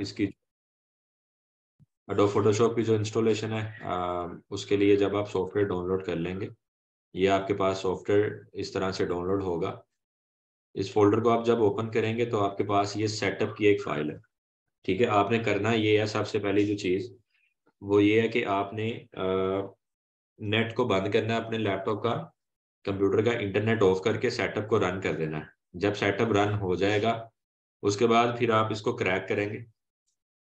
इसकी adobe Photoshop की जो इंस्टॉलेशन है, उसके लिए जब आप सॉफ्टवेयर डाउनलोड कर लेंगे, ये आपके पास सॉफ्टवेयर इस तरह से डाउनलोड होगा। इस फोल्डर को आप जब ओपन करेंगे तो आपके पास ये सेटअप की एक फाइल है। ठीक है, आपने करना ये है, सबसे पहली जो चीज़ वो ये है कि आपने नेट को बंद करना है अपने लैपटॉप का, कंप्यूटर का इंटरनेट ऑफ करके सेटअप को रन कर देना है। जब सेटअप रन हो जाएगा उसके बाद फिर आप इसको क्रैक करेंगे।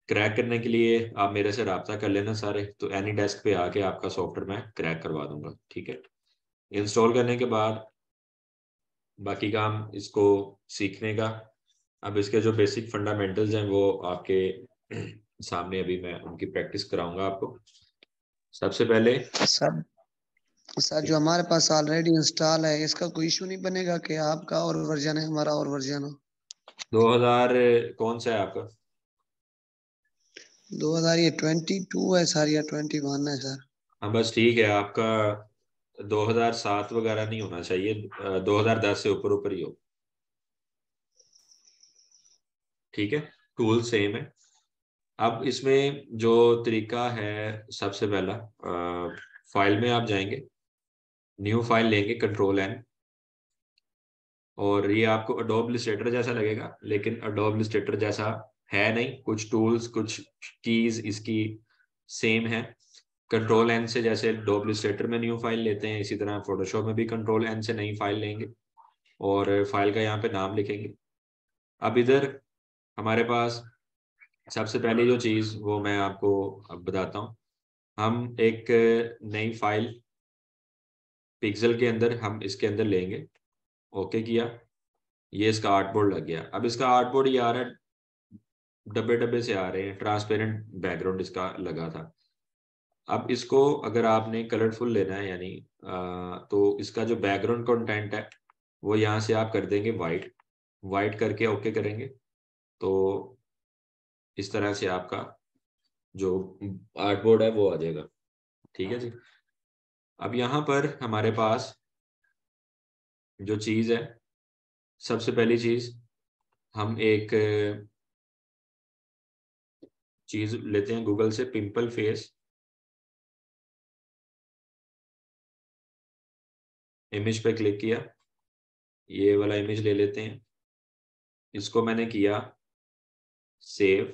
क्रैक करने के लिए आप मेरे से रब्ता कर लेना सारे, तो एनी डेस्क पे आके आपका सॉफ्टवेयर मैं क्रैक करवा दूंगा। ठीक है, इंस्टॉल करने के बाद बाकी काम इसको सीखने का। अब इसके जो बेसिक फंडामेंटल्स हैं वो आपके सामने अभी मैं उनकी प्रैक्टिस कराऊंगा आपको। सबसे पहले सर सर जो हमारे पास ऑलरेडी इंस्टॉल है, इसका कोई इशू नहीं बनेगा कि आपका और वर्जन है हमारा और वर्जन हो? 2000 कौन सा है आपका? 2000 ये 22 है सर या 21 है सर? हाँ बस ठीक है, आपका 2007 वगैरह नहीं होना चाहिए, 2010 से ऊपर ऊपर ही हो। ठीक है, टूल सेम है। अब इसमें जो तरीका है, सबसे पहला फाइल में आप जाएंगे, न्यू फाइल लेंगे, कंट्रोल N। और ये आपको अडोब इलस्ट्रेटर जैसा लगेगा, लेकिन अडोब इलस्ट्रेटर जैसा है नहीं। कुछ टूल्स, कुछ कीज इसकी सेम है। कंट्रोल N से जैसे अडोब इलस्ट्रेटर में न्यू फाइल लेते हैं, इसी तरह फोटोशॉप में भी कंट्रोल N से नई फाइल लेंगे और फाइल का यहाँ पे नाम लिखेंगे। अब इधर हमारे पास सबसे पहली जो चीज़ वो मैं आपको अब बताता हूँ। हम एक नई फाइल पिक्सल के अंदर हम इसके अंदर लेंगे। ओके किया, ये इसका आर्टबोर्ड लग गया। अब इसका आर्टबोर्ड ये आ रहा है, डब्बे डब्बे से आ रहे हैं, ट्रांसपेरेंट बैकग्राउंड इसका लगा था। अब इसको अगर आपने कलरफुल लेना है, यानी तो इसका जो बैकग्राउंड कंटेंट है वो यहाँ से आप कर देंगे वाइट। वाइट करके ओके करेंगे तो इस तरह से आपका जो आर्टबोर्ड है वो आ जाएगा। ठीक है जी। अब यहाँ पर हमारे पास जो चीज़ है, सबसे पहली चीज़ हम एक चीज़ लेते हैं गूगल से, पिंपल फेस इमेज पे क्लिक किया, ये वाला इमेज ले लेते हैं। इसको मैंने किया सेव।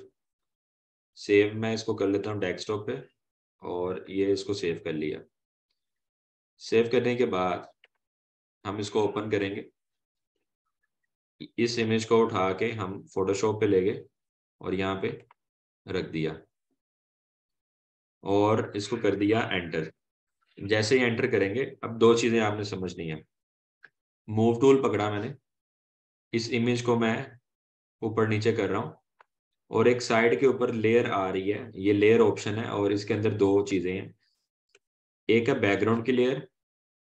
सेव मैं इसको कर लेता हूँ डेस्कटॉप पे, और ये इसको सेव कर लिया। सेव करने के बाद हम इसको ओपन करेंगे। इस इमेज को उठा के हम फोटोशॉप पे ले गए और यहाँ पे रख दिया और इसको कर दिया एंटर। जैसे ही एंटर करेंगे, अब दो चीजें आपने समझनी है। मूव टूल पकड़ा मैंने, इस इमेज को मैं ऊपर नीचे कर रहा हूँ और एक साइड के ऊपर लेयर आ रही है, ये लेयर ऑप्शन है और इसके अंदर दो चीजें हैं। एक है बैकग्राउंड की लेयर,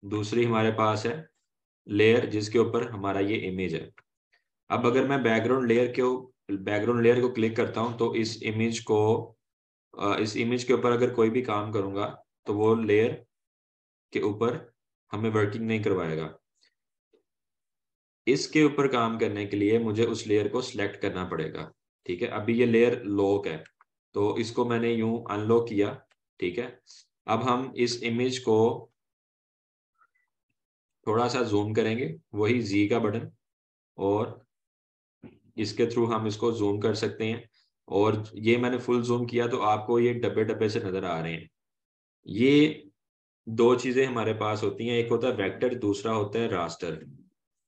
दूसरी हमारे पास है लेयर जिसके ऊपर हमारा ये इमेज है। अब अगर मैं बैकग्राउंड लेयर को क्लिक करता हूं तो इस इमेज के ऊपर अगर कोई भी काम करूंगा तो वो लेयर के ऊपर हमें वर्किंग नहीं करवाएगा। इसके ऊपर काम करने के लिए मुझे उस लेयर को सिलेक्ट करना पड़ेगा। ठीक है, अभी ये लेयर लॉक है तो इसको मैंने यूं अनलॉक किया। ठीक है, अब हम इस इमेज को थोड़ा सा जूम करेंगे, वही जी का बटन, और इसके थ्रू हम इसको जूम कर सकते हैं। और ये मैंने फुल जूम किया तो आपको ये डब्बे डब्बे से नजर आ रहे हैं। ये दो चीजें हमारे पास होती हैं, एक होता है वेक्टर, दूसरा होता है रास्टर।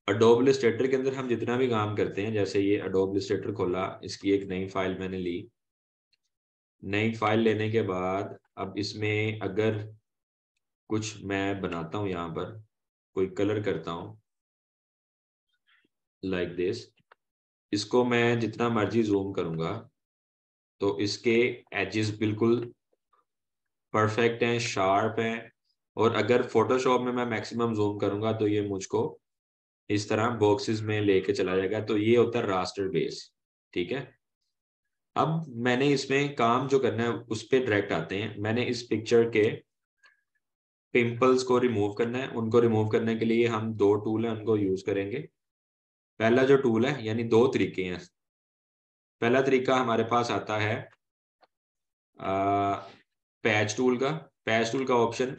अडोब इलस्ट्रेटर के अंदर हम जितना भी काम करते हैं, जैसे ये अडोब इलस्ट्रेटर खोला, इसकी एक नई फाइल मैंने ली। नई फाइल लेने के बाद अब इसमें अगर कुछ मैं बनाता हूँ, यहाँ पर कोई कलर करता हूँ लाइक दिस, इसको मैं जितना मर्जी जूम करूंगा तो इसके एजेस बिल्कुल परफेक्ट हैं, शार्प हैं। और अगर फोटोशॉप में मैं मैक्सिमम जूम करूंगा तो ये मुझको इस तरह बॉक्सेस में लेके चला जाएगा। तो ये होता है रास्टर बेस। ठीक है, अब मैंने इसमें काम जो करना है उस पर डायरेक्ट आते हैं। मैंने इस पिक्चर के पिंपल्स को रिमूव करना है। उनको रिमूव करने के लिए हम दो टूल हैं, उनको यूज करेंगे। पहला जो टूल है, यानी दो तरीके हैं। पहला तरीका हमारे पास आता है पैच टूल का। पैच टूल का ऑप्शन,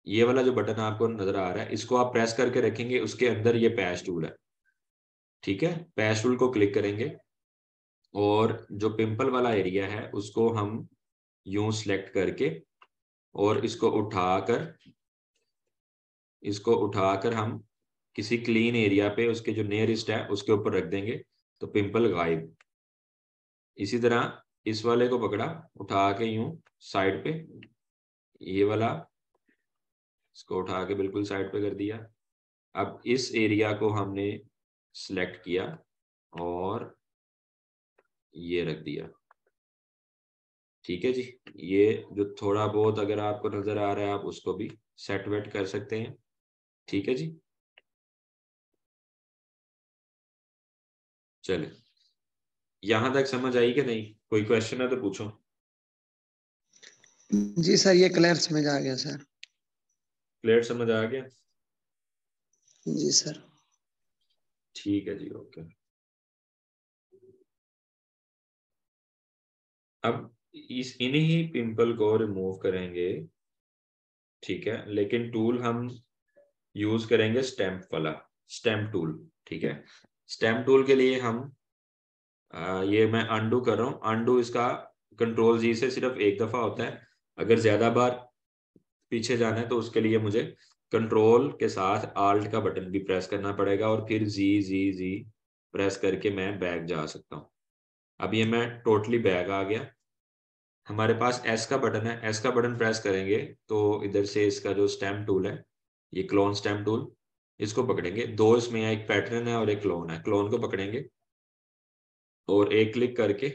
ये वाला जो बटन आपको नजर आ रहा है, इसको आप प्रेस करके रखेंगे, उसके अंदर ये पैच टूल है, ठीक है। पैच टूल को क्लिक करेंगे और जो पिंपल वाला एरिया है उसको हम यूं सिलेक्ट करके और इसको उठाकर हम किसी क्लीन एरिया पे उसके जो नियरेस्ट है उसके ऊपर रख देंगे, तो पिंपल गायब। इसी तरह इस वाले को पकड़ा, उठा के यूं साइड पे, ये वाला इसको उठा के बिल्कुल साइड पे कर दिया। अब इस एरिया को हमने सिलेक्ट किया और ये रख दिया, ठीक है जी। ये जो थोड़ा बहुत अगर आपको नजर आ रहा है आप उसको भी सेट वेट कर सकते हैं, ठीक है जी। चले, यहां तक समझ आई कि नहीं? कोई क्वेश्चन है तो पूछो। जी सर, ये क्लियर समझ आ गया सर। क्लियर समझ आ गया? जी सर। ठीक है जी, ओके। अब इस इन्हीं पिंपल को रिमूव करेंगे, ठीक है, लेकिन टूल हम यूज करेंगे स्टैम्प वाला, स्टैम्प टूल, ठीक है। स्टैम्प टूल के लिए हम ये मैं अनडू कर रहा हूँ। अनडू इसका कंट्रोल जी से सिर्फ एक दफा होता है, अगर ज्यादा बार पीछे जाना है तो उसके लिए मुझे कंट्रोल के साथ आल्ट का बटन भी प्रेस करना पड़ेगा और फिर जी जी जी प्रेस करके मैं बैक जा सकता हूँ। अब ये मैं टोटली बैक आ गया। हमारे पास एस का बटन है, एस का बटन प्रेस करेंगे तो इधर से इसका जो स्टैम्प टूल है, ये क्लोन स्टैम्प टूल, इसको पकड़ेंगे। दो इसमें एक पैटर्न है और एक क्लोन है। क्लोन को पकड़ेंगे और एक क्लिक करके,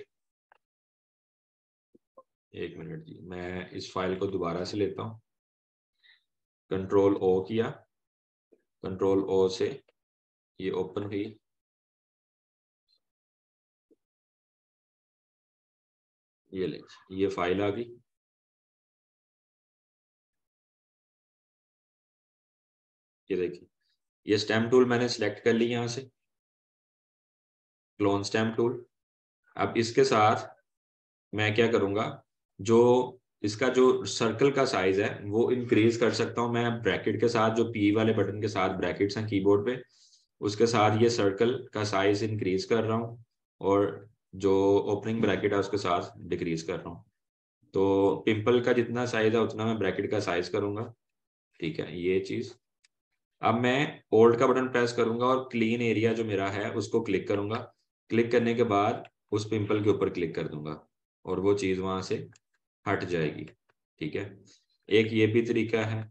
एक मिनट जी, मैं इस फाइल को दोबारा से लेता हूँ। कंट्रोल ओ किया, कंट्रोल ओ से ये ओपन हुई, ये ले, ये फाइल आ गई। ये देखिए, ये स्टैम्प टूल मैंने सिलेक्ट कर ली यहाँ से, क्लोन स्टैम्प टूल। अब इसके साथ मैं क्या करूंगा, जो इसका जो सर्कल का साइज है वो इंक्रीज कर सकता हूं मैं ब्रैकेट के साथ, जो पी वाले बटन के साथ ब्रैकेट्स हैं कीबोर्ड पे, उसके साथ ये सर्कल का साइज इंक्रीज कर रहा हूँ और जो ओपनिंग ब्रैकेट है उसके साथ डिक्रीज कर रहा हूँ। तो पिंपल का जितना साइज है उतना मैं ब्रैकेट का साइज करूंगा, ठीक है, ये चीज। अब मैं ओल्ड का बटन प्रेस करूंगा और क्लीन एरिया जो मेरा है उसको क्लिक करूंगा। क्लिक करने के बाद उस पिंपल के ऊपर क्लिक कर दूंगा और वो चीज वहां से हट जाएगी, ठीक है। एक ये भी तरीका है,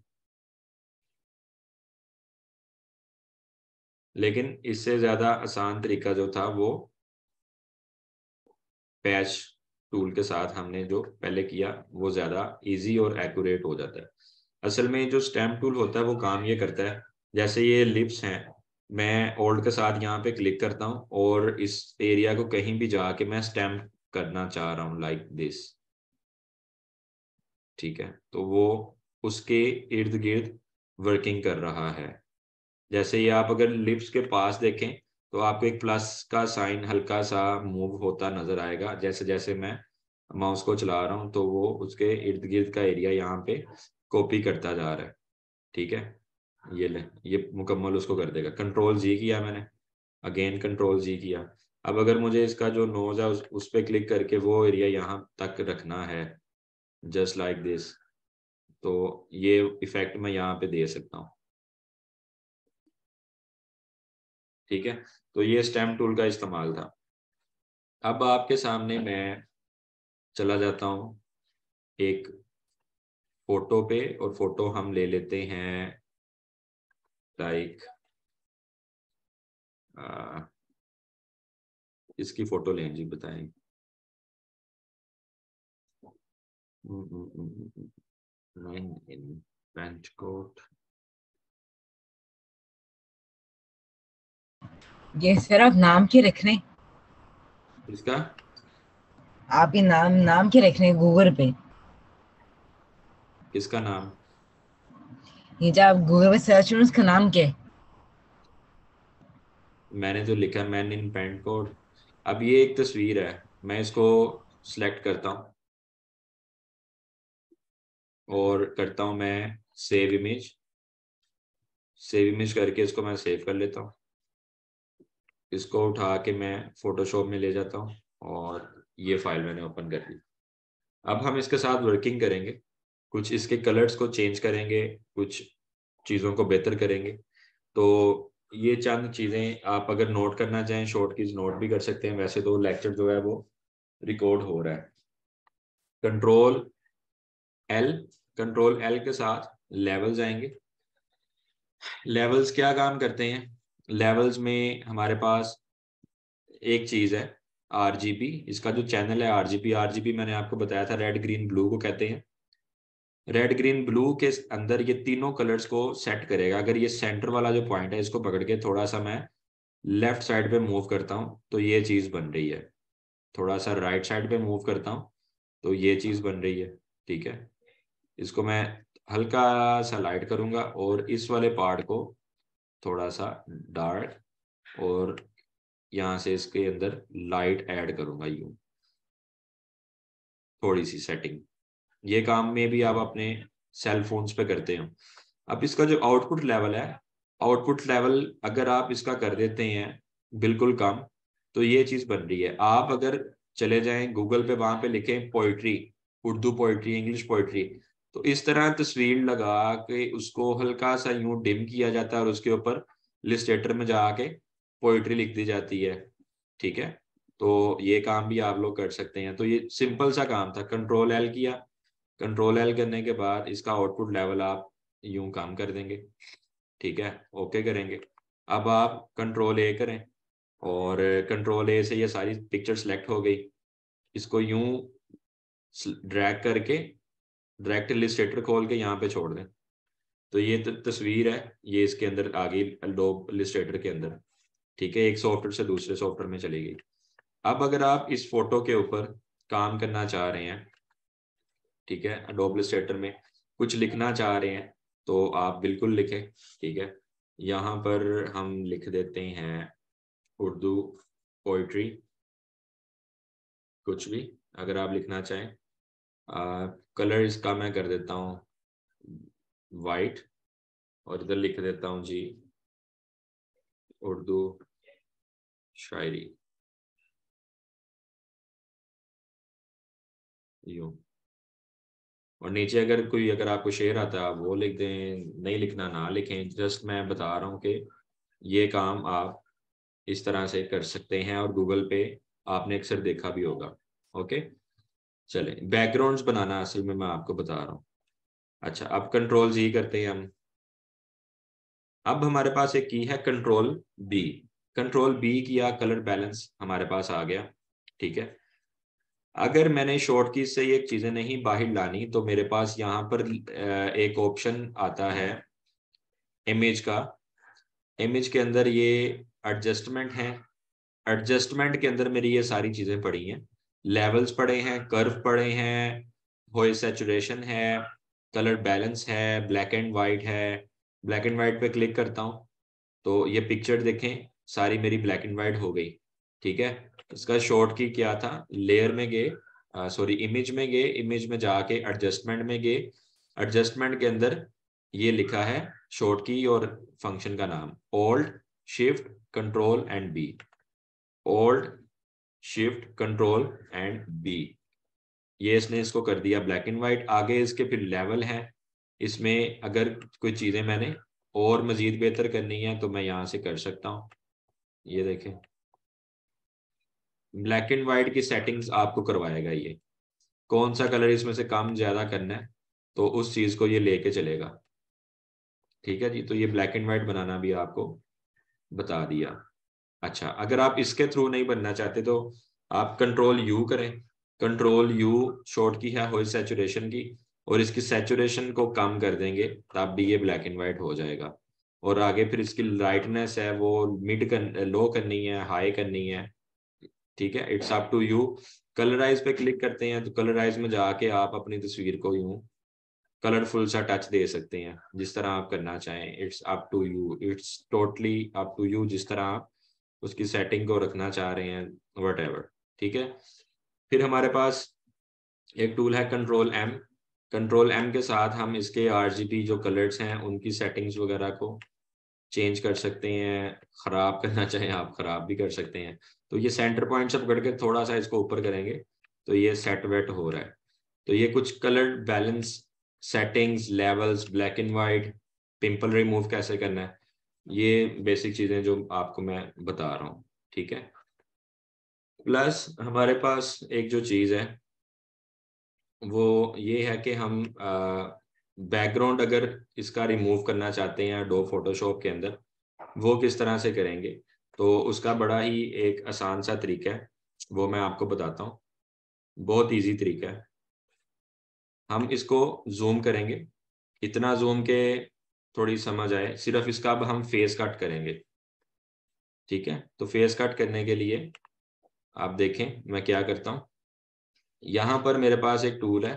लेकिन इससे ज्यादा आसान तरीका जो था वो पैच टूल के साथ हमने जो पहले किया वो ज्यादा इजी और एक्यूरेट हो जाता है। असल में जो स्टैम्प टूल होता है वो काम ये करता है, जैसे ये लिप्स हैं, मैं ओल्ड के साथ यहाँ पे क्लिक करता हूँ और इस एरिया को कहीं भी जाके मैं स्टैम्प करना चाह रहा हूँ लाइक दिस, ठीक है, तो वो उसके इर्द गिर्द वर्किंग कर रहा है। जैसे ये आप अगर लिप्स के पास देखें तो आपको एक प्लस का साइन हल्का सा मूव होता नजर आएगा, जैसे जैसे मैं माउस को चला रहा हूं तो वो उसके इर्द गिर्द का एरिया यहाँ पे कॉपी करता जा रहा है, ठीक है। ये ले, ये मुकम्मल उसको कर देगा। कंट्रोल जी किया मैंने, अगेन कंट्रोल जी किया। अब अगर मुझे इसका जो नोज है उस पर क्लिक करके वो एरिया यहाँ तक रखना है, जस्ट लाइक दिस, तो ये इफेक्ट मैं यहाँ पे दे सकता हूँ, ठीक है। तो ये स्टैम्प टूल का इस्तेमाल था। अब आपके सामने मैं चला जाता हूँ एक फोटो पे, और फोटो हम ले लेते हैं लाइक इसकी फोटो लें जी, बताएं। इन पेंट कोट, ये सर आप नाम के रख रहे हैं? इसका आप ये नाम नाम के रख रहे हैं गूगल पे? किसका नाम? ये जो आप गूगल पे सर्च करें उसका नाम क्या है? मैंने जो लिखा मैन इन पेंट कोट। अब ये एक तस्वीर है, मैं इसको सिलेक्ट करता हूँ और करता हूँ मैं सेव इमेज। सेव इमेज करके इसको मैं सेव कर लेता हूँ। इसको उठा के मैं फोटोशॉप में ले जाता हूँ और ये फाइल मैंने ओपन कर ली। अब हम इसके साथ वर्किंग करेंगे, कुछ इसके कलर्स को चेंज करेंगे, कुछ चीज़ों को बेहतर करेंगे। तो ये चंद चीज़ें आप अगर नोट करना चाहें शॉर्ट कीज नोट भी कर सकते हैं। वैसे तो लेक्चर जो है वो रिकॉर्ड हो रहा है। एल कंट्रोल एल के साथ लेवल्स आएंगे। लेवल्स क्या काम करते हैं? लेवल्स में हमारे पास एक चीज है आरजीबी। इसका जो चैनल है आरजीबी मैंने आपको बताया था रेड ग्रीन ब्लू को कहते हैं। रेड ग्रीन ब्लू के अंदर ये तीनों कलर्स को सेट करेगा। अगर ये सेंटर वाला जो पॉइंट है इसको पकड़ के थोड़ा सा मैं लेफ्ट साइड पे मूव करता हूँ तो ये चीज बन रही है। थोड़ा सा राइट साइड पे मूव करता हूँ तो ये चीज बन रही है। ठीक है, इसको मैं हल्का सा लाइट करूंगा और इस वाले पार्ट को थोड़ा सा डार्क, और यहाँ से इसके अंदर लाइट ऐड करूंगा यूं, थोड़ी सी सेटिंग। ये काम में भी आप अपने सेल फोन्स पे करते हो। अब इसका जो आउटपुट लेवल है, आउटपुट लेवल अगर आप इसका कर देते हैं बिल्कुल कम, तो ये चीज बन रही है। आप अगर चले जाएं गूगल पे, वहां पे लिखें poetry, Urdu poetry, English poetry, तो इस तरह तस्वीर लगा के उसको हल्का सा यूं डिम किया जाता है और उसके ऊपर इलस्ट्रेटर में जाके पोइट्री लिख दी जाती है। ठीक है, तो ये काम भी आप लोग कर सकते हैं। तो ये सिंपल सा काम था। कंट्रोल एल किया, कंट्रोल एल करने के बाद इसका आउटपुट लेवल आप यूं काम कर देंगे। ठीक है, ओके करेंगे। अब आप कंट्रोल ए करें और कंट्रोल ए से ये सारी पिक्चर सेलेक्ट हो गई। इसको यूं ड्रैग करके डायरेक्ट इलस्ट्रेटर खोल के यहाँ पे छोड़ दें तो ये तस्वीर है, ये इसके अंदर आ गई एडोब इलस्ट्रेटर के अंदर। ठीक है, एक सॉफ्टवेयर से दूसरे सॉफ्टवेयर में चली गई। अब अगर आप इस फोटो के ऊपर काम करना चाह रहे हैं, ठीक है, एडोब इलस्ट्रेटर में कुछ लिखना चाह रहे हैं तो आप बिल्कुल लिखें। ठीक है, यहाँ पर हम लिख देते हैं उर्दू पोइट्री, कुछ भी अगर आप लिखना चाहें। कलर इसका मैं कर देता हूँ वाइट और इधर लिख देता हूँ जी उर्दू शायरी, यूं। और नीचे अगर आपको शेर आता है आप वो लिख दें, नहीं लिखना ना लिखें। जस्ट मैं बता रहा हूँ कि ये काम आप इस तरह से कर सकते हैं और गूगल पे आपने अक्सर देखा भी होगा। ओके, चले बैकग्राउंड्स बनाना असल में मैं आपको बता रहा हूँ। अच्छा, अब कंट्रोल जी करते हैं हम। अब हमारे पास एक की है कंट्रोल बी। कंट्रोल बी किया, कलर बैलेंस हमारे पास आ गया। ठीक है, अगर मैंने शॉर्ट की से ये चीजें नहीं बाहर लानी तो मेरे पास यहाँ पर एक ऑप्शन आता है इमेज का। इमेज के अंदर ये एडजस्टमेंट है। एडजस्टमेंट के अंदर मेरी ये सारी चीजें पड़ी हैं। लेवल्स पड़े हैं, कर्व पड़े हैं, वॉइस सैचुरेशन है, कलर बैलेंस है, ब्लैक एंड वाइट है। ब्लैक एंड वाइट पे क्लिक करता हूँ तो ये पिक्चर देखें सारी मेरी ब्लैक एंड वाइट हो गई। ठीक है, इसका शॉर्ट की क्या था, लेयर में गए, सॉरी इमेज में गए, इमेज में जाके एडजस्टमेंट में गए। एडजस्टमेंट के अंदर ये लिखा है शॉर्ट की और फंक्शन का नाम alt shift control and B. Alt shift control and B, ये इसने इसको कर दिया ब्लैक एंड वाइट। आगे इसके फिर लेवल है। इसमें अगर कोई चीजें मैंने और मजीद बेहतर करनी है तो मैं यहाँ से कर सकता हूँ। ये देखें, ब्लैक एंड वाइट की सेटिंग्स आपको करवाएगा ये, कौन सा कलर इसमें से कम ज्यादा करना है तो उस चीज को ये लेके चलेगा। ठीक है जी, तो ये ब्लैक एंड वाइट बनाना भी आपको बता दिया। अच्छा, अगर आप इसके थ्रू नहीं बनना चाहते तो आप कंट्रोल यू करें। कंट्रोल यू शॉर्ट की है वॉइस सैचुरेशन की, और इसकी सैचुरेशन को कम कर देंगे तब भी ये ब्लैक एंड वाइट हो जाएगा। और आगे फिर इसकी लाइटनेस है वो लो करनी है, हाई करनी है। ठीक है, it's up to you. Colorize पे क्लिक करते हैं तो कलराइज में जाके आप अपनी तस्वीर को यूं कलरफुल सा टच दे सकते हैं जिस तरह आप करना चाहें। It's up to you, it's totally up to you, जिस तरह आप उसकी सेटिंग को रखना चाह रहे हैं वट एवर। ठीक है, फिर हमारे पास एक टूल है कंट्रोल एम। कंट्रोल एम के साथ हम इसके आरजीबी जो कलर्स हैं उनकी सेटिंग्स वगैरह को चेंज कर सकते हैं, खराब करना चाहें आप खराब भी कर सकते हैं। तो ये सेंटर पॉइंट से पकड़ के थोड़ा सा इसको ऊपर करेंगे तो ये सेट वेट हो रहा है। तो ये कुछ colour balance settings, levels, black and white, pimple remove कैसे करना है, ये बेसिक चीजें जो आपको मैं बता रहा हूँ, ठीक है। प्लस हमारे पास एक जो चीज है वो ये है कि हम बैकग्राउंड अगर इसका रिमूव करना चाहते हैं एडोब फोटोशॉप के अंदर, वो किस तरह से करेंगे। तो उसका बड़ा ही एक आसान सा तरीका है, वो मैं आपको बताता हूँ। बहुत इजी तरीका है। हम इसको जूम करेंगे, इतना जूम के थोड़ी समझ आए। सिर्फ इसका अब हम फेस कट करेंगे, ठीक है। तो फेस कट करने के लिए आप देखें मैं क्या करता हूँ। यहाँ पर मेरे पास एक टूल है,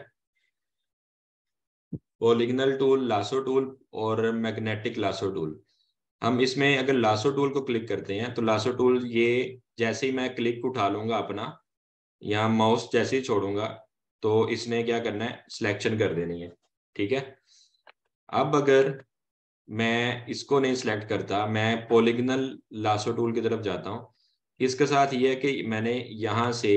पॉलीगनल टूल, लासो टूल और मैग्नेटिक लासो टूल। हम इसमें अगर लासो टूल को क्लिक करते हैं तो लासो टूल ये जैसे ही मैं क्लिक उठा लूंगा अपना, या माउस जैसे ही छोड़ूंगा तो इसने क्या करना है, सिलेक्शन कर देनी है, ठीक है। अब अगर मैं इसको नहीं सिलेक्ट करता, मैं पॉलीगनल लासो टूल की तरफ जाता हूँ। इसके साथ ये है कि मैंने यहाँ से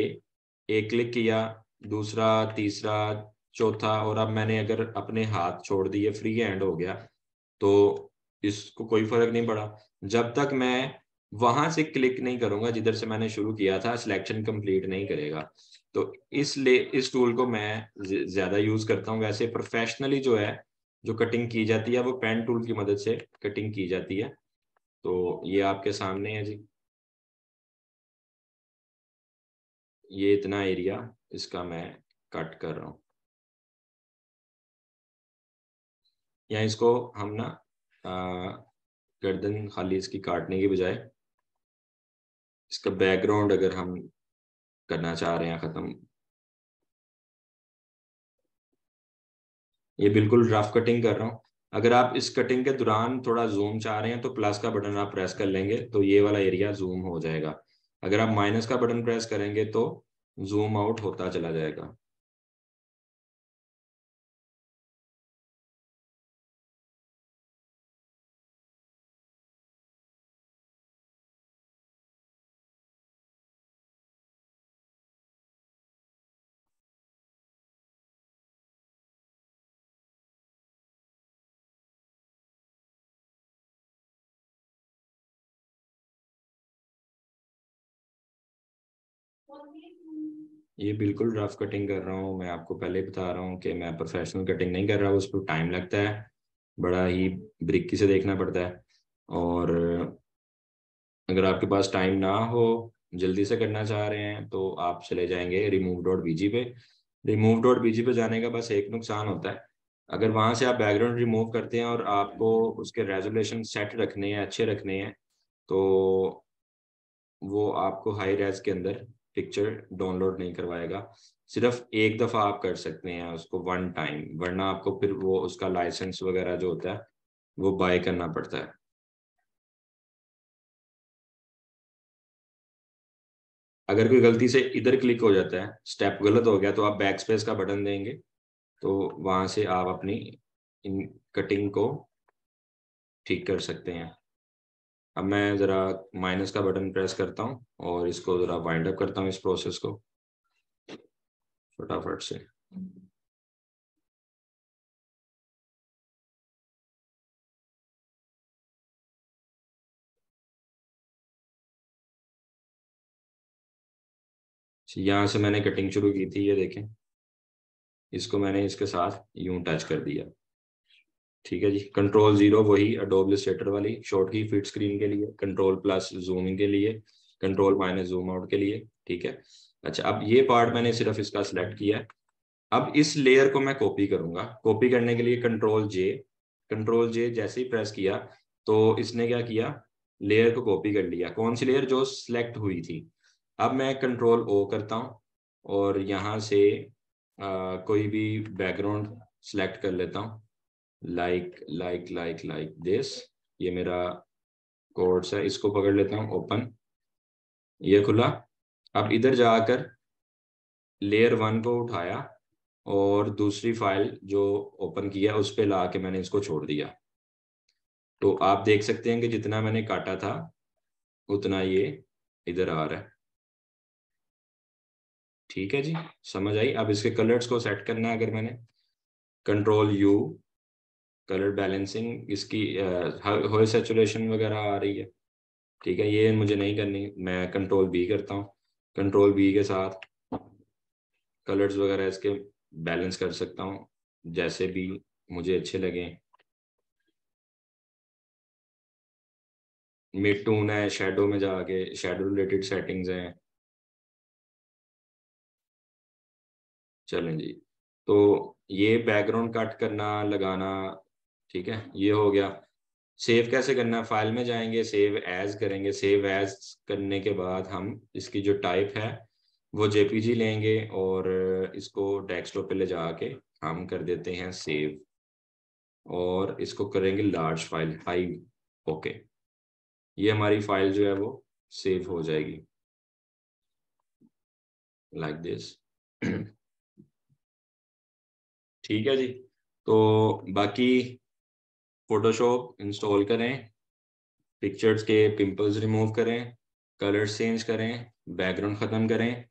एक क्लिक किया, दूसरा, तीसरा, चौथा, और अब मैंने अगर अपने हाथ छोड़ दिए, फ्री हैंड हो गया, तो इसको कोई फर्क नहीं पड़ा। जब तक मैं वहां से क्लिक नहीं करूंगा जिधर से मैंने शुरू किया था, सिलेक्शन कंप्लीट नहीं करेगा। तो इसलिए इस टूल को मैं ज्यादा यूज करता हूँ। वैसे प्रोफेशनली जो है, जो कटिंग की जाती है वो पेन टूल की मदद से कटिंग की जाती है। तो ये आपके सामने है जी, ये इतना एरिया इसका मैं कट कर रहा हूँ। या इसको हम ना गर्दन खाली इसकी काटने की बजाय इसका बैकग्राउंड अगर हम करना चाह रहे हैं खत्म, ये बिल्कुल रफ कटिंग कर रहा हूँ। अगर आप इस कटिंग के दौरान थोड़ा जूम चाह रहे हैं तो प्लस का बटन आप प्रेस कर लेंगे तो ये वाला एरिया जूम हो जाएगा। अगर आप माइनस का बटन प्रेस करेंगे तो जूम आउट होता चला जाएगा। ये बिल्कुल रफ कटिंग कर रहा हूँ। मैं आपको पहले बता रहा हूँ कि मैं प्रोफेशनल कटिंग नहीं कर रहा, उस पर टाइम लगता है, बड़ा ही बारीकी से देखना पड़ता है। और अगर आपके पास टाइम ना हो, जल्दी से करना चाह रहे हैं, तो आप चले जाएंगे रिमूव डॉट बीजी पे। रिमूव डॉट बीजी पे जाने का बस एक नुकसान होता है, अगर वहां से आप बैकग्राउंड रिमूव करते हैं और आपको उसके रेजोल्यूशन सेट रखने हैं, अच्छे रखने हैं, तो वो आपको हाई रेज के अंदर पिक्चर डाउनलोड नहीं करवाएगा। सिर्फ एक दफा आप कर सकते हैं उसको, वन टाइम, वरना आपको फिर वो उसका लाइसेंस वगैरह जो होता है वो बाय करना पड़ता है। अगर कोई गलती से इधर क्लिक हो जाता है, स्टेप गलत हो गया, तो आप बैक स्पेस का बटन देंगे तो वहां से आप अपनी इन कटिंग को ठीक कर सकते हैं। अब मैं ज़रा माइनस का बटन प्रेस करता हूँ और इसको ज़रा वाइंड अप करता हूँ इस प्रोसेस को फटाफट से। यहाँ से मैंने कटिंग शुरू की थी, ये देखें, इसको मैंने इसके साथ यूं टच कर दिया, ठीक है जी। कंट्रोल जीरो वही एडोब इलस्ट्रेटर वाली शॉर्ट की, फिट स्क्रीन के लिए, कंट्रोल प्लस जूमिंग के लिए, कंट्रोल माइनस जूम आउट के लिए, ठीक है। अच्छा, अब ये पार्ट मैंने सिर्फ इसका सिलेक्ट किया है। अब इस लेयर को मैं कॉपी करूंगा। कॉपी करने के लिए कंट्रोल जे, कंट्रोल जे जैसे ही प्रेस किया तो इसने क्या किया, लेयर को कॉपी कर लिया। कौन सी लेयर, जो सिलेक्ट हुई थी। अब मैं कंट्रोल ओ करता हूँ और यहाँ से कोई भी बैकग्राउंड सिलेक्ट कर लेता हूँ, लाइक दिस। ये मेरा कोड्स है, इसको पकड़ लेता हूँ, ओपन, ये खुला। अब इधर जाकर लेयर 1 को उठाया और दूसरी फाइल जो ओपन किया उस पे ला के मैंने इसको छोड़ दिया। तो आप देख सकते हैं कि जितना मैंने काटा था उतना ये इधर आ रहा है। ठीक है जी, समझ आई। अब इसके कलर्स को सेट करना है। अगर मैंने कंट्रोल यू, कलर बैलेंसिंग, इसकी हो सैचुरेशन वगैरह आ रही है। ठीक है, ये मुझे नहीं करनी, मैं कंट्रोल बी करता हूँ। कंट्रोल बी के साथ कलर्स वगैरह इसके बैलेंस कर सकता हूँ जैसे भी मुझे अच्छे लगे। मिड टून है, शेडो में जाके शेडो रिलेटेड सेटिंग्स हैं। चलें जी, तो ये बैकग्राउंड कट करना लगाना, ठीक है, ये हो गया। सेव कैसे करना है, फाइल में जाएंगे, सेव एज करेंगे। सेव एज करने के बाद हम इसकी जो टाइप है वो जेपीजी लेंगे और इसको डेस्कटॉप पे ले जाके हम कर देते हैं सेव, और इसको करेंगे लार्ज फाइल हाई। ओके, ये हमारी फाइल जो है वो सेव हो जाएगी लाइक दिस। ठीक है जी, तो बाकी फोटोशॉप इंस्टॉल करें, पिक्चर्स के पिंपल्स रिमूव करें, कलर्स चेंज करें, बैकग्राउंड ख़त्म करें।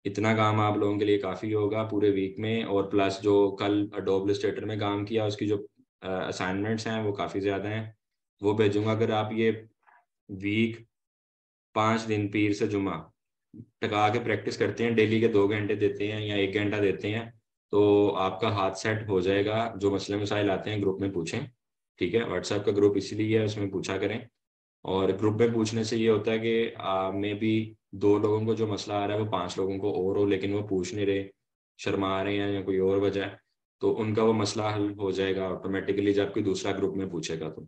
इतना काम आप लोगों के लिए काफ़ी होगा पूरे वीक में। और प्लस जो कल अडोब इलस्ट्रेटर में काम किया उसकी जो असाइनमेंट्स हैं वो काफ़ी ज़्यादा हैं, वो भेजूंगा। अगर आप ये वीक 5 दिन पीर से जुमा टका के प्रैक्टिस करते हैं, डेली के 2 घंटे देते हैं या 1 घंटा देते हैं, तो आपका हाथ सेट हो जाएगा। जो मसले मसाइल आते हैं ग्रुप में पूछें, ठीक है। व्हाट्सएप का ग्रुप इसीलिए है, उसमें पूछा करें। और ग्रुप में पूछने से ये होता है कि मे बी 2 लोगों को जो मसला आ रहा है वो 5 लोगों को और हो, लेकिन वो पूछ नहीं रहे, शर्मा रहे हैं या कोई और वजह है, तो उनका वो मसला हल हो जाएगा ऑटोमेटिकली जब कोई दूसरा ग्रुप में पूछेगा तो।